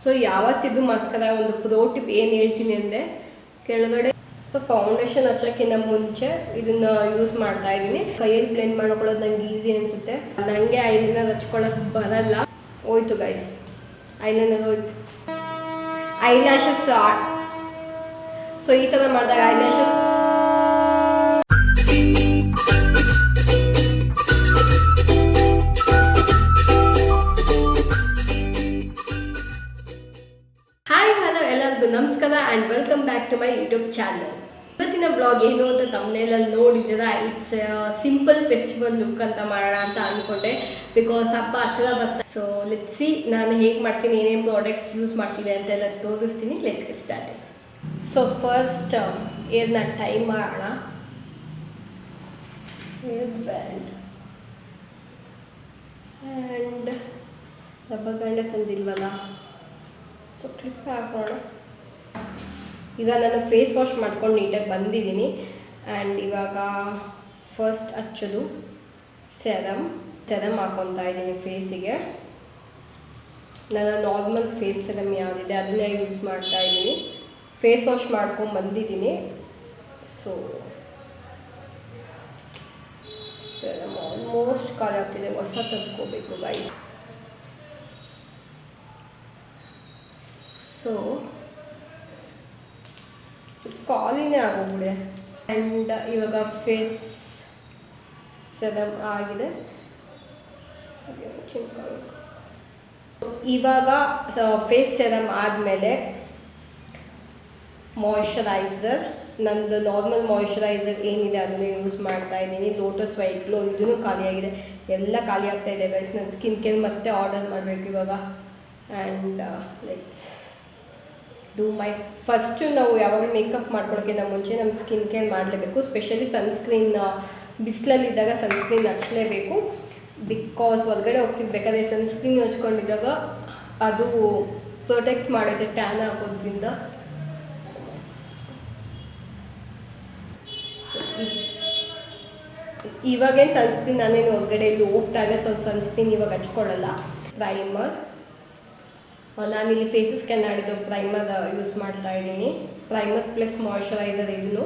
So ಯಾವತ್ತಿದ್ದು ಮಸ್ಕರ ಒಂದು pro tip ಏನು ಹೇಳ್ತೀನಿ ಅಂದರೆ ಕೆಳಗಡೆ ಸೊ ಫೌಂಡೇಶನ್ ಹಚ್ಚೋಕ್ಕಿಂತ ಮುಂಚೆ ಇದನ್ನು ಯೂಸ್ ಮಾಡ್ತಾ ಇದ್ದೀನಿ. ಕೈಯಲ್ಲಿ ಬ್ಲೆಂಡ್ ಮಾಡ್ಕೊಳ್ಳೋದು ನಂಗೆ ಈಸಿ ಅನಿಸುತ್ತೆ. ನನಗೆ ಐಲೈನರ್ ಹಚ್ಕೊಳ್ಳೋಕೆ ಬರಲ್ಲ. ಹೋಯ್ತು ಗೈಸ್, ಐಲೈನರ್ ಹೋಯ್ತು. ಐಲ್ಯಾಶಸ್ ಸೊ ಈ ಥರ ಮಾಡಿದಾಗ ಐಲ್ಯಾಶಸ್ ನಮಸ್ಕಾರ and welcome back to my YouTube channel. ಇವತ್ತಿನ ಬ್ಲಾಗ್ ಏನು ಅಂತ ತಮ್ಮನೇಲಲ್ಲಿ ನೋಡಿದ್ದೀರಾ. ಇಟ್ಸ್ ಸಿಂಪಲ್ ಫೆಸ್ಟಿವಲ್ ಲುಕ್ ಅಂತ ಮಾಡೋಣ ಅಂತ ಅಂದ್ಕೊಂಡೆ, ಬಿಕಾಸ್ ಹಬ್ಬ ಹತ್ತಿರ ಬರ್ತಾ. ಸೊ ಲೆಟ್ಸ್ ಸಿ ನಾನು ಹೇಗೆ ಮಾಡ್ತೀನಿ, ಏನೇನು ಪ್ರಾಡಕ್ಟ್ಸ್ ಯೂಸ್ ಮಾಡ್ತೀನಿ ಅಂತೆಲ್ಲ ತೋರಿಸ್ತೀನಿ. Let's get started. So first ಏರ್ನ ಟೈ ಮಾಡೋಣ. ಹೇರ್ ಬ್ಯಾಂಡ್ ಆ್ಯಂಡ್ ರಬ್ಬರ್ ಬ್ಯಾಂಡೇ ತಂದಿಲ್ವಲ್ಲ, ಸೊ ಕ್ಲಿಪ್ ಹಾಕೋಣ. ಈಗ ನಾನು ಫೇಸ್ ವಾಶ್ ಮಾಡ್ಕೊಂಡು ನೀಟಾಗಿ ಬಂದಿದ್ದೀನಿ. ಆ್ಯಂಡ್ ಇವಾಗ ಫಸ್ಟ್ ಹಚ್ಚೋದು ಸೆರಮ್ ಹಾಕ್ಕೊತಾ ಇದ್ದೀನಿ ಫೇಸಿಗೆ. ನಾನು ನಾರ್ಮಲ್ ಫೇಸ್ ಸೆರಮ್ ಯಾವುದಿದೆ ಅದನ್ನೇ ಯೂಸ್ ಮಾಡ್ತಾ ಇದ್ದೀನಿ. ಫೇಸ್ ವಾಶ್ ಮಾಡ್ಕೊಂಡು ಬಂದಿದ್ದೀನಿ. ಸೊ ಸೆರಮ್ ಆಲ್ಮೋಸ್ಟ್ ಖಾಲಿ ಆಗ್ತಿದೆ, ಹೊಸ ತಗೋಬೇಕು ಗೈಸ್. ಸೊ ಖಾಲಿನೇ ಆಗೋಗ್ಬಿಡೆ. ಆ್ಯಂಡ್ ಇವಾಗ ಫೇಸ್ ಸೆರಮ್ ಆಗಿದೆ. ಇವಾಗ ಫೇಸ್ ಸೆರಮ್ ಆದಮೇಲೆ ಮಾಯ್ಶ್ಚರೈಸರ್, ನಂದು ನಾರ್ಮಲ್ ಮಾಯ್ಶ್ಚರೈಸರ್ ಏನಿದೆ ಅದನ್ನು ಯೂಸ್ ಮಾಡ್ತಾ ಇದ್ದೀನಿ. ಲೋಟಸ್ ವೈಟ್ ಗ್ಲೋ ಇದೂ ಖಾಲಿಯಾಗಿದೆ, ಎಲ್ಲ ಖಾಲಿ ಆಗ್ತಾ ಇದೆ ಗೈಸ್. ನಾನು ಸ್ಕಿನ್ ಕೇರ್ ಮತ್ತೆ ಆರ್ಡರ್ ಮಾಡಬೇಕು ಇವಾಗ. And let's do my first ನಾವು ಯಾವಾಗ ಮೇಕಪ್ ಮಾಡ್ಕೊಳ್ಳೋಕ್ಕಿಂತ ಮುಂಚೆ ನಮ್ಮ ಸ್ಕಿನ್ ಕೇರ್ ಮಾಡಲೇಬೇಕು. ಸ್ಪೆಷಲಿ ಸನ್ಸ್ಕ್ರೀನ್, ಬಿಸಿಲಲ್ಲಿದ್ದಾಗ ಸನ್ಸ್ಕ್ರೀನ್ ಹಚ್ಚಲೇಬೇಕು. ಬಿಕಾಸ್ ಹೊರಗಡೆ ಹೋಗ್ತಿರ್ಬೇಕಾದ್ರೆ ಸನ್ಸ್ಕ್ರೀನ್ ಹಚ್ಕೊಂಡಿದ್ದಾಗ ಅದು ಪ್ರೊಟೆಕ್ಟ್ ಮಾಡುತ್ತೆ ಟ್ಯಾನ್ ಆಗೋದ್ರಿಂದ. ಇವಾಗೇನು ಸನ್ಸ್ಕ್ರೀನ್ ನಾನೇನು ಹೊರಗಡೆ ಇಲ್ಲಿ ಹೋಗ್ತಾ ಇದೆ, ಸೊ ಸನ್ಸ್ಕ್ರೀನ್ ಇವಾಗ ಹಚ್ಕೊಳ್ಳಲ್ಲ. ಪ್ರೈಮರ್, ನಾನಿಲ್ಲಿ ಫೇಸಸ್ ಸ್ಕ್ಯಾನ್ ಮಾಡಿದ್ದು ಪ್ರೈಮರ್ ಯೂಸ್ ಮಾಡ್ತಾ ಇದ್ದೀನಿ. ಪ್ರೈಮರ್ ಪ್ಲಸ್ ಮಾಯ್ಶ್ಚರೈಸರ್ ಇದನ್ನು,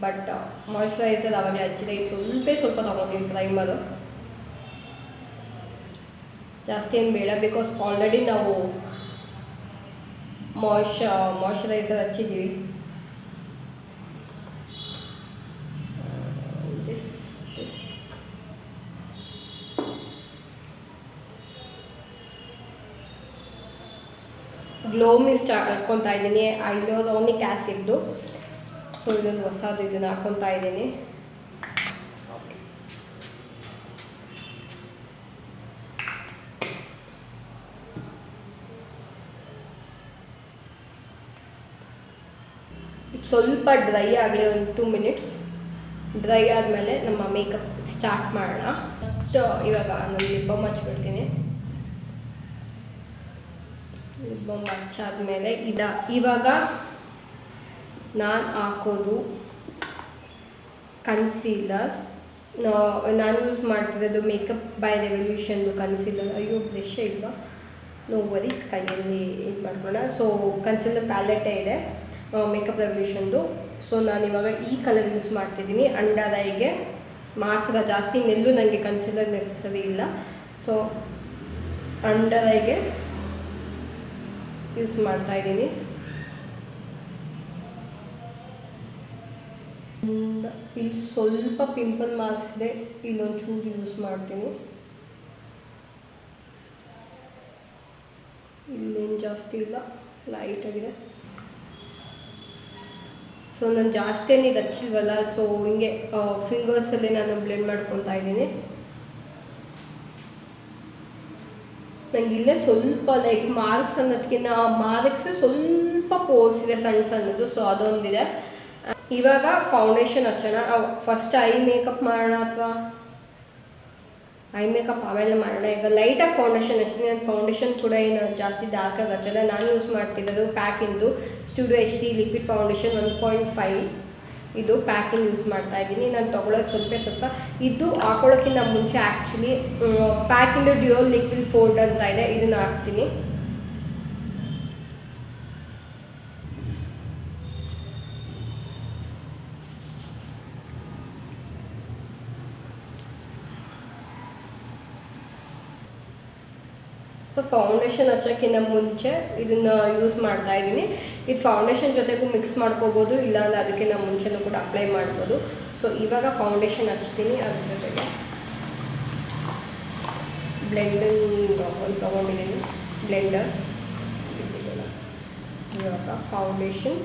ಬಟ್ ಮಾಯ್ಶ್ಚರೈಸರ್ ಅವಾಗಲೇ ಹಚ್ಚಿದೆ. ಸ್ವಲ್ಪ ತೊಗೊಂಡಿದ್ದೀನಿ ಪ್ರೈಮರು, ಜಾಸ್ತಿ ಏನು ಬೇಡ. ಬಿಕಾಸ್ ಆಲ್ರೆಡಿ ನಾವು ಮಾಯ್ಶ್ಚರೈಸರ್ ಹಚ್ಚಿದ್ದೀವಿ. ಗ್ಲೋ ಮಿಸ್ಟ್ ಹಾಕ್ಕೊತಾ ಇದ್ದೀನಿ, ಹೈಲೋರಾನಿಕ್ ಆ್ಯಸಿಡ್ದು. ಸೊ ಇದನ್ನು ಹೊಸದು, ಇದನ್ನು ಹಾಕ್ಕೊತಾ ಇದ್ದೀನಿ. ಸ್ವಲ್ಪ ಡ್ರೈ ಆಗಲಿ, ಒಂದು 2 ಮಿನಿಟ್ಸ್ ಡ್ರೈ ಆದಮೇಲೆ ನಮ್ಮ ಮೇಕಪ್ ಸ್ಟಾರ್ಟ್ ಮಾಡೋಣ. ಇವಾಗ ನಾನು ಲಿಪ್ ಬಾಮ್ ಹಚ್ಬಿಡ್ತೀನಿ. ಲಿಪ್ ಬಾಮ್ ಹಚ್ಚಾದ್ಮೇಲೆ ಇವಾಗ ನಾನು ಹಾಕೋದು ಕನ್ಸೀಲರ್. ನಾನು ಯೂಸ್ ಮಾಡ್ತಿರೋದು ಮೇಕಪ್ ಬೈ ರೆವಲ್ಯೂಷನ್ದು ಕನ್ಸೀಲರ್. ಅಯ್ಯೋ ಬ್ರಷೇ ಇಲ್ವಾ, ನೋ ವರೀಸ್, ಕೈಯಲ್ಲಿ ಇದು ಮಾಡ್ಕೊಳ್ಳೋಣ. ಸೊ ಕನ್ಸೀಲರ್ ಪ್ಯಾಲೆಟೇ ಇದೆ ಮೇಕಪ್ ರೆವಲ್ಯೂಷನ್ದು. ಸೊ ನಾನಿವಾಗ ಈ ಕಲರ್ ಯೂಸ್ ಮಾಡ್ತಿದ್ದೀನಿ. ಅಂಡರ್ ಐಗೆ ಮಾತ್ರ, ಜಾಸ್ತಿ ನೆಲ್ಲೂ ನನಗೆ ಕನ್ಸೀಲರ್ ನೆಸಸರಿ ಇಲ್ಲ. ಸೊ ಅಂಡರ್ ಐಗೆ ಯೂಸ್ ಮಾಡ್ತಾ ಇದ್ದೀನಿ. ಇಲ್ಲಿ ಸ್ವಲ್ಪ ಪಿಂಪಲ್ ಮಾರ್ಕ್ಸ್ ಇದೆ, ಇಲ್ಲೊಂಚೂರು ಯೂಸ್ ಮಾಡ್ತೀನಿ. ಇಲ್ಲೇನು ಜಾಸ್ತಿ ಇಲ್ಲ, ಲೈಟಾಗಿದೆ. ಸೊ ನಾನು ಜಾಸ್ತಿ ಏನಿದು ಹಚ್ಚಿಲ್ವಲ್ಲ, ಸೊ ಹಿಂಗೆ ಫಿಂಗರ್ಸಲ್ಲಿ ನಾನು ಬ್ಲೆಂಡ್ ಮಾಡ್ಕೊತಾ ಇದ್ದೀನಿ. ನಂಗೆ ಇಲ್ಲೇ ಸ್ವಲ್ಪ ಲೈಕ್ ಮಾರ್ಕ್ಸ್ ಅನ್ನೋದಕ್ಕಿಂತ ಮಾರ್ಕ್ಸ್ ಸ್ವಲ್ಪ ಪೋರ್ಸ್ ಇದೆ ಸಣ್ಣ ಸಣ್ಣದು, ಸೊ ಅದೊಂದಿದೆ. ಇವಾಗ ಫೌಂಡೇಶನ್ ಹಚ್ಚೋಣ. ಫಸ್ಟ್ ಐ ಮೇಕಪ್ ಮಾಡೋಣ ಅಥವಾ ಐ ಮೇಕಪ್ ಆಮೇಲೆ ಮಾಡೋಣ. ಈಗ ಲೈಟಾಗಿ ಫೌಂಡೇಶನ್ ಹಚ್ತೀನಿ. ನಾನು ಫೌಂಡೇಶನ್ ಕೂಡ ಏನು ಜಾಸ್ತಿ ಡಾರ್ಕಾಗಿ ಹಚ್ಚಲ್ಲ. ನಾನು ಯೂಸ್ ಮಾಡ್ತಿರೋದು ಪ್ಯಾಕಿಂದು ಸ್ಟುಡಿಯೋ HD ಲಿಕ್ವಿಡ್ ಫೌಂಡೇಶನ್ 1.5 ಇದು ಪ್ಯಾಕಿಂಗ್ ಯೂಸ್ ಮಾಡ್ತಾ ಇದ್ದೀನಿ. ನಾನು ತೊಗೊಳೋದು ಸ್ವಲ್ಪ ಇದು ಹಾಕೊಳ್ಳೋಕ್ಕಿಂತ ಮುಂಚೆ ಆ್ಯಕ್ಚುಲಿ ಪ್ಯಾಕಿಂದು ಡ್ಯೂಯಲ್ ಲಿಕ್ವಿಡ್ ಫೋಲ್ಡ್ ಅಂತ ಇದೆ, ಇದನ್ನು ಹಾಕ್ತೀನಿ. ಸೊ ಫೌಂಡೇಶನ್ ಹಚ್ಚೋಕ್ಕಿಂತ ಮುಂಚೆ ಇದನ್ನು ಯೂಸ್ ಮಾಡ್ತಾ ಇದ್ದೀನಿ. ಇದು ಫೌಂಡೇಶನ್ ಜೊತೆಗೂ ಮಿಕ್ಸ್ ಮಾಡ್ಕೋಬೋದು, ಇಲ್ಲಾಂದರೆ ಅದಕ್ಕಿಂತ ಮುಂಚೆನೂ ಕೂಡ ಅಪ್ಲೈ ಮಾಡ್ಬೋದು. ಸೊ ಇವಾಗ ಫೌಂಡೇಶನ್ ಹಚ್ತೀನಿ. ಅದ್ರ ಜೊತೆಗೆ ಬ್ಲೆಂಡಿಂಗ್ ಒಂದು ತೊಗೊಂಡಿದ್ದೀನಿ, ಬ್ಲೆಂಡರ್. ಇವಾಗ foundation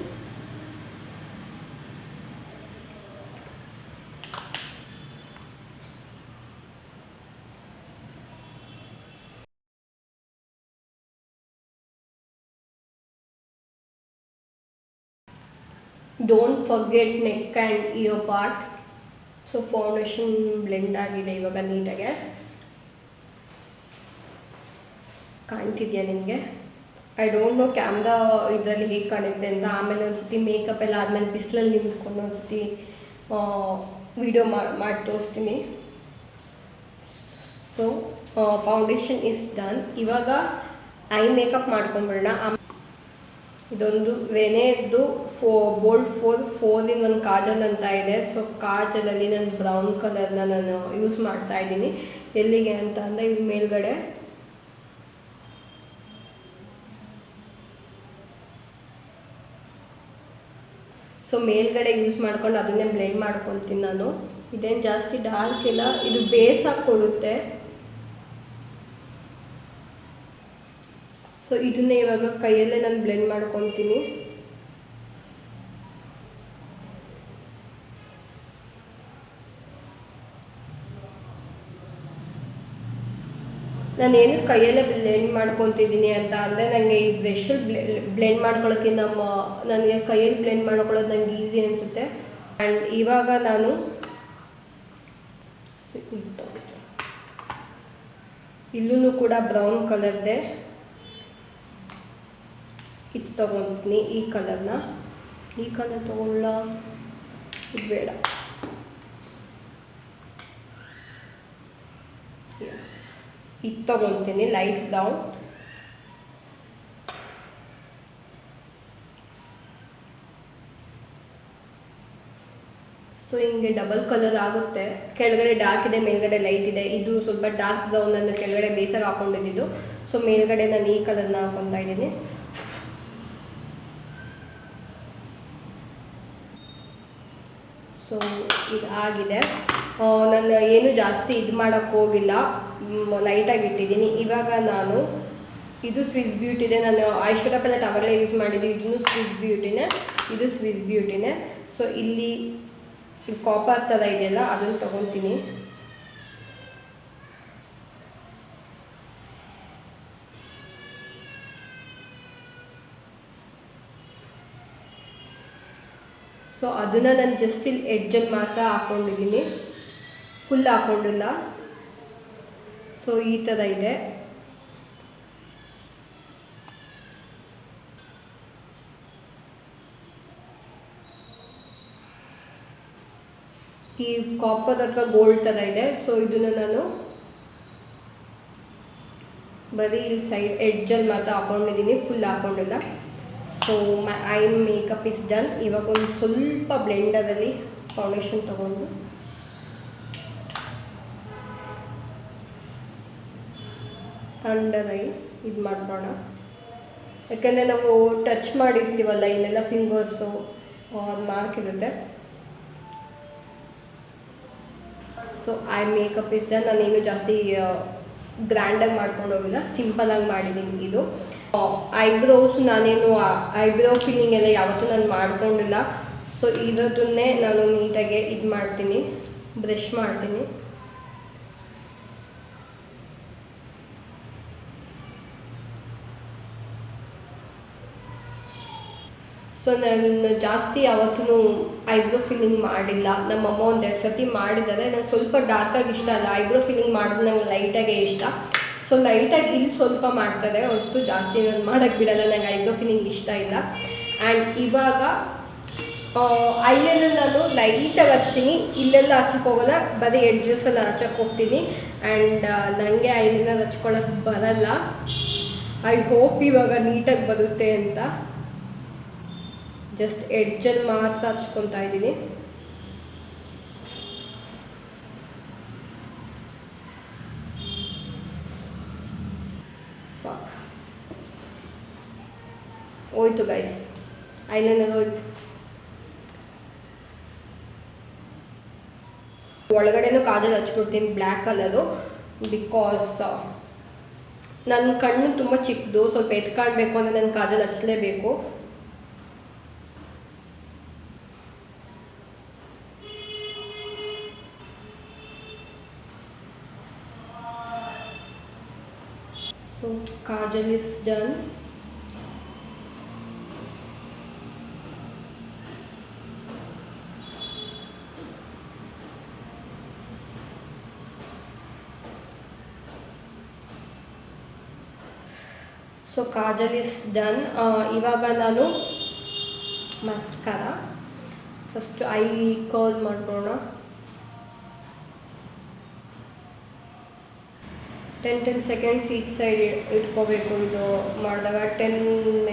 don't forget neck and year part. So foundation blend ಆಗಿದೆ ಇವಾಗ ನೀಟಾಗೆ. ಕಾಣ್ತಿದೆಯಾ ನಿಮಗೆ? ಐ ಡೋಂಟ್ ನೋ ಕ್ಯಾಮ್ರಾ ಇದರಲ್ಲಿ ಹೇಗೆ ಕಾಣುತ್ತೆ ಅಂತ. ಆಮೇಲೆ ಒಂದು ಸತಿ ಮೇಕಪ್ ಎಲ್ಲ ಆದಮೇಲೆ ಬಿಸಿಲಲ್ಲಿ ನಿಂತ್ಕೊಂಡು ಒಂದು ಸತಿ ವಿಡಿಯೋ ಮಾಡಿ ತೋರಿಸ್ತೀನಿ. So foundation is done. ಇವಾಗ ಐ ಮೇಕಪ್ ಮಾಡ್ಕೊಂಡ್ಬಿಡೋಣ. ಇದೊಂದು ರೆನೆದು ಬೋಲ್ಡ್ 4 in 1 ಕಾಜಲ್ ಅಂತ ಇದೆ. ಸೊ ಕಾಜಲಲ್ಲಿ ನಾನು ಬ್ರೌನ್ ಕಲರ್ನ ನಾನು ಯೂಸ್ ಮಾಡ್ತಾ ಇದ್ದೀನಿ. ಎಲ್ಲಿಗೆ ಅಂತ ಅಂದರೆ ಇದು ಮೇಲ್ಗಡೆ ಸೊ ಮೇಲ್ಗಡೆ ಯೂಸ್ ಮಾಡ್ಕೊಂಡು ಅದನ್ನೇ ಬ್ಲೆಂಡ್ ಮಾಡ್ಕೊತೀನಿ ನಾನು. ಇದೇನು ಜಾಸ್ತಿ ಡಾರ್ಕ್ ಇಲ್ಲ, ಇದು ಬೇಸ್ ಆಗಿ ಕೊಡುತ್ತೆ. ಸೊ ಇದನ್ನೇ ಇವಾಗ ಕೈಯಲ್ಲೇ ನಾನು ಬ್ಲೆಂಡ್ ಮಾಡ್ಕೊತೀನಿ. ನಾನೇನು ಕೈಯಲ್ಲೇ ಬ್ಲೆಂಡ್ ಮಾಡ್ಕೊತಿದ್ದೀನಿ ಅಂತ ಅಂದರೆ ನನಗೆ ಈ ಬ್ರಷಲ್ಲಿ ಬ್ಲೆಂಡ್ ಮಾಡ್ಕೊಳ್ಳೋಕ್ಕಿಂತ ನನಗೆ ಕೈಯಲ್ಲಿ ಬ್ಲೆಂಡ್ ಮಾಡ್ಕೊಳ್ಳೋದು ನನಗೆ ಈಸಿ ಅನಿಸುತ್ತೆ. ಆ್ಯಂಡ್ ಇವಾಗ ನಾನು ಇಲ್ಲೂ ಕೂಡ ಬ್ರೌನ್ ಕಲರ್ದೆ ಇದು ತೊಗೊತೀನಿ. ಈ ಕಲರ್ ತೊಗೊಳ್ಳ, ಇದು ಬೇಡ. ಇದು ತೊಗೊತೀನಿ ಲೈಟ್ ಬ್ರೌನ್. ಸೊ ಹಿಂಗೆ ಡಬಲ್ ಕಲರ್ ಆಗುತ್ತೆ. ಕೆಳಗಡೆ ಡಾರ್ಕ್ ಇದೆ, ಮೇಲ್ಗಡೆ ಲೈಟ್ ಇದೆ. ಇದು ಸ್ವಲ್ಪ ಡಾರ್ಕ್ ಬ್ರೌನನ್ನು ಕೆಳಗಡೆ ಬೇಸಾಗಿ ಹಾಕೊಂಡಿದ್ದು. ಸೊ ಮೇಲ್ಗಡೆ ನಾನು ಈ ಕಲರ್ನ ಹಾಕೊತಾ ಇದ್ದೀನಿ. ಸೊ ಇದಾಗಿದೆ. ನಾನು ಏನು ಜಾಸ್ತಿ ಇದು ಮಾಡೋಕ್ಕೆ ಹೋಗಿಲ್ಲ, ಲೈಟಾಗಿ ಇಟ್ಟಿದ್ದೀನಿ. ಇವಾಗ ನಾನು ಇದು ಸ್ವಿಸ್ ಬ್ಯೂಟಿದೆ. ನಾನು ಐಶ್ವರ್ಯ ಪ್ಯಾಲೆಟ್ ಅವಾಗಲೇ ಯೂಸ್ ಮಾಡಿದ್ದು. ಇದನ್ನು ಸ್ವಿಸ್ ಬ್ಯೂಟಿನೇ, ಇದು ಸ್ವಿಸ್ ಬ್ಯೂಟಿನೇ. ಸೊ ಇಲ್ಲಿ ಇದು ಕಾಪರ್ ಥರ ಇದೆಯಲ್ಲ, ಅದನ್ನು ತೊಗೊತೀನಿ. ಸೊ ಅದನ್ನು ನಾನು ಜಸ್ಟ್ ಇಲ್ಲಿ ಎಡ್ಜಲ್ಲಿ ಮಾತ್ರ ಹಾಕ್ಕೊಂಡಿದ್ದೀನಿ, ಫುಲ್ ಹಾಕ್ಕೊಂಡಿಲ್ಲ. ಸೊ ಈ ಥರ ಇದೆ. ಈ ಕಾಪರ್ ಅಥವಾ ಗೋಲ್ಡ್ ಥರ ಇದೆ. ಸೊ ಇದನ್ನು ನಾನು ಬರೀ ಇಲ್ಲಿ ಸೈಡ್ ಎಡ್ಜಲ್ಲಿ ಮಾತ್ರ ಹಾಕ್ಕೊಂಡಿದ್ದೀನಿ, ಫುಲ್ ಹಾಕ್ಕೊಂಡಿಲ್ಲ. So my eye makeup is done. ಇವಾಗ ಒಂದು ಸ್ವಲ್ಪ ಬ್ಲೆಂಡರಲ್ಲಿ ಫೌಂಡೇಶನ್ ತೊಗೊಂಡು ಅಂಡರ್ ಐ ಇದು ಮಾಡ್ಬೋಣ. ಯಾಕೆಂದರೆ ನಾವು ಟಚ್ ಮಾಡಿರ್ತೀವಲ್ಲ ಇನ್ನೆಲ್ಲ ಫಿಂಗರ್ಸು ಮಾರ್ಕ್ ಇರುತ್ತೆ. So eye makeup is done. ನಾನೇನು ಜಾಸ್ತಿ ಗ್ರ್ಯಾಂಡಾಗಿ ಮಾಡ್ಕೊಂಡು ಹೋಗಿಲ್ಲ, ಸಿಂಪಲಾಗಿ ಮಾಡಿದ್ದೀನಿ. ಇದು ಐಬ್ರೋಸ್ ನಾನೇನು ಐಬ್ರೋ ಫಿಲ್ಲಿಂಗ್ ಎಲ್ಲ ಯಾವತ್ತೂ ನಾನು ಮಾಡ್ಕೊಂಡಿಲ್ಲ. ಸೊ ಇದನ್ನೇ ನಾನು ನೀಟಾಗಿ ಇದು ಮಾಡ್ತೀನಿ, ಬ್ರಷ್ ಮಾಡ್ತೀನಿ. ಸೊ ನಾನು ಜಾಸ್ತಿ ಯಾವತ್ತೂ ಐಬ್ರೋ ಫಿಲ್ಲಿಂಗ್ ಮಾಡಿಲ್ಲ. ನಮ್ಮಮ್ಮ ಒಂದೆರಡು ಸರ್ತಿ ಮಾಡಿದ್ದಾರೆ. ನಂಗೆ ಸ್ವಲ್ಪ ಡಾರ್ಕಾಗಿ ಇಷ್ಟ ಅಲ್ಲ, ಐಬ್ರೋ ಫಿಲ್ಲಿಂಗ್ ಮಾಡೋದು ನಂಗೆ ಲೈಟಾಗೇ ಇಷ್ಟ. ಸೊ ಲೈಟಾಗಿ ಇಲ್ಲಿ ಸ್ವಲ್ಪ ಮಾಡ್ತಾರೆ ಹೊರತು ಜಾಸ್ತಿ ನಾನು ಮಾಡೋಕ್ಕೆ ಬಿಡಲ್ಲ, ನಂಗೆ ಐಬ್ರೋ ಫಿಲ್ಲಿಂಗ್ ಇಷ್ಟ ಇಲ್ಲ. ಆ್ಯಂಡ್ ಇವಾಗ ಐಲೈನರ್ ನಾನು ಲೈಟಾಗಿ ಹಚ್ತೀನಿ, ಇಲ್ಲೆಲ್ಲ ಹಚ್ಚಕ್ಕೆ ಹೋಗೋಲ್ಲ, ಬರೀ ಎಡ್ಜಸ್ಸೆಲ್ಲ ಹಚ್ಚಕ್ಕೆ ಹೋಗ್ತೀನಿ. ಆ್ಯಂಡ್ ನನಗೆ ಐಲೈನರ್ ಹಚ್ಕೊಳ್ಳೋಕ್ಕೆ ಬರಲ್ಲ. ಐ ಹೋಪ್ ಇವಾಗ ನೀಟಾಗಿ ಬರುತ್ತೆ ಅಂತ. ಜಸ್ಟ್ ಎಡ್ಜಲ್ಲಿ ಮಾತ್ರ ಹಚ್ಕೊತಾ ಇದ್ದೀನಿ. ಹೋಯ್ತು ಗೈಸ್, ಐಲೈನರ್ ಹೋಯ್ತು. ಒಳಗಡೆನೂ ಕಾಜಲ್ ಹಚ್ಬಿಡ್ತೀನಿ ಬ್ಲ್ಯಾಕ್ ಕಲರು, ಬಿಕಾಸ್ ನನ್ನ ಕಣ್ಣು ತುಂಬ ಚಿಕ್ಕದು, ಸ್ವಲ್ಪ ಎತ್ಕಾಣಬೇಕು ಅಂದರೆ ನಾನು Kajal ಹಚ್ಚಲೇಬೇಕು. So kajal is done. So kajal is done. ಇವಾಗ ನಾನು ಮಸ್ಕರಾ ಫಸ್ಟ್ ಐ ಕರ್ಲ್ ಮಾಡೋಣ. 10 ಸೆಕೆಂಡ್ಸ್ ಈಚ್ ಸೈಡ್ ಇಟ್ಕೋಬೇಕು. ಇದು ಮಾಡಿದಾಗ 10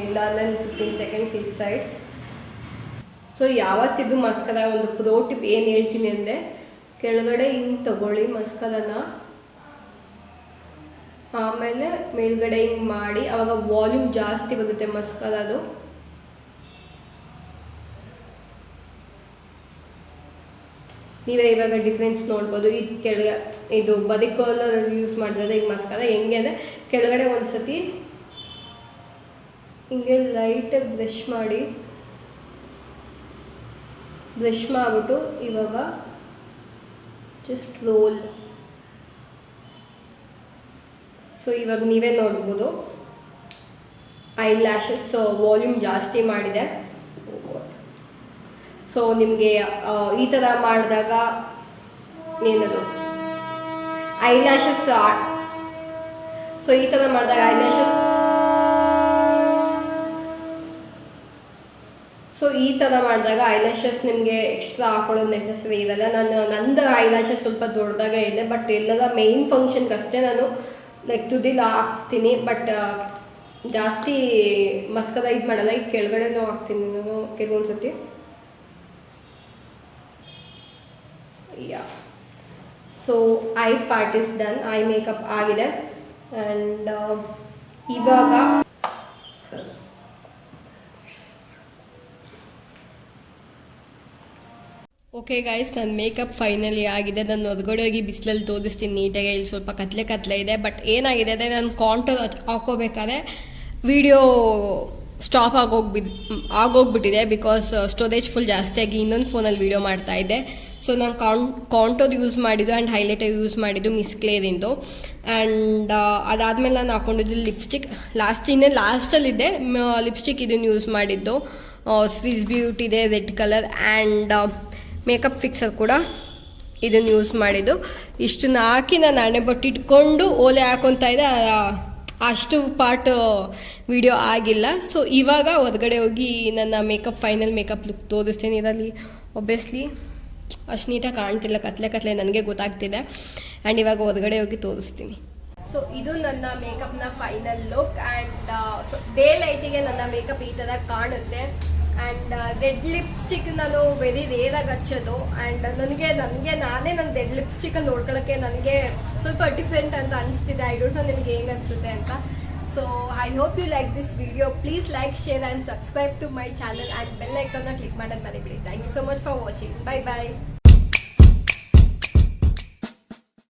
ಇಲ್ಲ 15 ಸೆಕೆಂಡ್ಸ್ ಈಚ್ ಸೈಡ್. ಸೊ ಯಾವತ್ತಿದು ಮಸ್ಕರ ಒಂದು ಪ್ರೋ ಟಿಪ್ ಏನು ಹೇಳ್ತೀನಿ ಅಂದರೆ, ಕೆಳಗಡೆ ಹಿಂಗೆ ತಗೊಳ್ಳಿ ಮಸ್ಕರನ, ಆಮೇಲೆ ಮೇಲ್ಗಡೆ ಹಿಂಗೆ ಮಾಡಿ, ಆವಾಗ ವಾಲ್ಯೂಮ್ ಜಾಸ್ತಿ ಬರುತ್ತೆ ಮಸ್ಕರದು. ನೀವೇ ಇವಾಗ ಡಿಫ್ರೆನ್ಸ್ ನೋಡ್ಬೋದು. ಇದು ಕೆಳಗೆ ಇದು ಬರೀ ಕರ್ಲರ್ ಯೂಸ್ ಮಾಡಿದ್ರೆ ಈಗ ಮಸ್ಕರ ಹೆಂಗೆ ಅಂದರೆ, ಕೆಳಗಡೆ ಒಂದು ಸತಿ ಹಿಂಗೆ ಲೈಟಾಗಿ ಬ್ರಷ್ ಮಾಡಿಬಿಟ್ಟು ಇವಾಗ ಜಸ್ಟ್ ರೋಲ್. ಸೊ ಇವಾಗ ನೀವೇ ನೋಡ್ಬೋದು ಐ ಲ್ಯಾಶಸ್ ವಾಲ್ಯೂಮ್ ಜಾಸ್ತಿ ಮಾಡಿದೆ. ಸೊ ನಿಮಗೆ ಈ ಥರ ಮಾಡಿದಾಗ ಏನದು ಐಲ್ಯಾಶಸ್, ಸೊ ಈ ಥರ ಮಾಡಿದಾಗ ಐಲ್ಯಾಶಸ್, ಸೊ ಈ ಥರ ಮಾಡಿದಾಗ ಐಲ್ಯಾಶಸ್ ನಿಮಗೆ ಎಕ್ಸ್ಟ್ರಾ ಹಾಕೊಳ್ಳೋದು ನೆಸೆಸರಿ ಇರಲ್ಲ. ನಂದು ಐಲ್ಯಾಶಸ್ ಸ್ವಲ್ಪ ದೊಡ್ಡದಾಗೆ ಇದೆ, ಬಟ್ ಎಲ್ಲದ ಮೇಯ್ನ್ ಫಂಕ್ಷನ್ಗೆ ಅಷ್ಟೇ ನಾನು ಲೈಕ್ ತುದಿಲಿ ಹಾಕ್ಸ್ತೀನಿ. ಬಟ್ ಜಾಸ್ತಿ ಮಸ್ಕರ ಇದು ಮಾಡಲ್ಲ. ಈಗ ಕೆಳಗಡೆನೂ ಹಾಕ್ತೀನಿ ನಾನು ಕೆಲವೊಂದು ಸತಿ. So I part is done, I makeup ಆಗಿದೆ. ಆ್ಯಂಡ್ ಇವಾಗ ಓಕೆ ಗೈಸ್, ನನ್ನ ಮೇಕಪ್ ಫೈನಲಿ ಆಗಿದೆ. ನಾನು ಹೊರಗಡೆ ಹೋಗಿ ಬಿಸಿಲಲ್ಲಿ ತೋರಿಸ್ತೀನಿ ನೀಟಾಗಿ. ಇಲ್ಲಿ ಸ್ವಲ್ಪ ಕತ್ಲೆ ಇದೆ. ಬಟ್ ಏನಾಗಿದೆ ಅಂದರೆ, ನಾನು ಕಾಂಟೂರ್ ಹಾಕೋಬೇಕಾದ್ರೆ ವಿಡಿಯೋ ಸ್ಟಾಪ್ ಆಗೋಗ್ಬಿಟ್ಟಿದೆ. ಬಿಕಾಸ್ ಸ್ಟೋರೇಜ್ ಫುಲ್ ಜಾಸ್ತಿಯಾಗಿ ಇನ್ನೊಂದು ಫೋನಲ್ಲಿ ವೀಡಿಯೋ ಮಾಡ್ತಾಯಿದ್ದೆ. ಸೊ ನಾನು ಕಾಂಟೋರ್ ಯೂಸ್ ಮಾಡಿದ್ದು ಆ್ಯಂಡ್ ಹೈಲೈಟರ್ ಯೂಸ್ ಮಾಡಿದ್ದು ಮಿಸ್ ಕ್ಲೇರಿಂದು. ಆ್ಯಂಡ್ ಅದಾದಮೇಲೆ ನಾನು ಹಾಕೊಂಡಿದ್ದು ಲಿಪ್ಸ್ಟಿಕ್. ಲಾಸ್ಟಲ್ಲಿದ್ದೆ ಲಿಪ್ಸ್ಟಿಕ್ ಇದನ್ನು ಯೂಸ್ ಮಾಡಿದ್ದು, ಸ್ವಿಸ್ ಬ್ಯೂಟಿದೆ red colour. And makeup fixer ಕೂಡ ಇದನ್ನು ಯೂಸ್ ಮಾಡಿದ್ದು. ಇಷ್ಟನ್ನು ಹಾಕಿ ನಾನು ಹಣೆ ಬೊಟ್ಟು ಇಟ್ಕೊಂಡು ಓಲೆ ಹಾಕೊತಾ ಇದ್ದೆ. ಅಷ್ಟು ಪಾರ್ಟ್ ವಿಡಿಯೋ ಆಗಿಲ್ಲ. ಸೊ ಇವಾಗ ಹೊರಗಡೆ ಹೋಗಿ ನನ್ನ ಫೈನಲ್ ಮೇಕಪ್ ಲುಕ್ ತೋರಿಸ್ತೀನಿ. ಇದರಲ್ಲಿ ಒಬ್ವಿಯಸ್ಲಿ ಅಷ್ಟು ನೀಟಾಗಿ ಕಾಣ್ತಿಲ್ಲ, ಕತ್ಲೆ ನನಗೆ ಗೊತ್ತಾಗ್ತಿದೆ. ಆ್ಯಂಡ್ ಇವಾಗ ಹೊರಗಡೆ ಹೋಗಿ ತೋರಿಸ್ತೀನಿ. ಸೊ ಇದು ನನ್ನ ಮೇಕಪ್ನ final look. And so day ಲೈಟಿಗೆ ನನ್ನ ಮೇಕಪ್ ಈ ಥರ ಕಾಣುತ್ತೆ. ಆ್ಯಂಡ್ ರೆಡ್ ಲಿಪ್ಸ್ಟಿಕ್ ನಾನು ವೆರಿ ರೇರಾಗಿ ಹಚ್ಚೋದು. ಆ್ಯಂಡ್ ನಾನೇ ನನ್ನ ರೆಡ್ ಲಿಪ್ಸ್ಟಿಕಲ್ಲಿ ನೋಡ್ಕೊಳ್ಳೋಕ್ಕೆ ನನಗೆ ಸ್ವಲ್ಪ ಡಿಫ್ರೆಂಟ್ ಅಂತ ಅನಿಸ್ತಿದೆ. ಐ ಡೋಂಟ್ ನೋ ನಿಮಗೆ ಹೆಂಗೆ ಅನಿಸುತ್ತೆ ಅಂತ. So I hope you like this video. Please like, share and subscribe to my channel. And bell ಐಕಾನ್ನ ಕ್ಲಿಕ್ ಮಾಡೋದು ಮರಿಬೇಡಿ. Thank you so much for watching. Bye bye.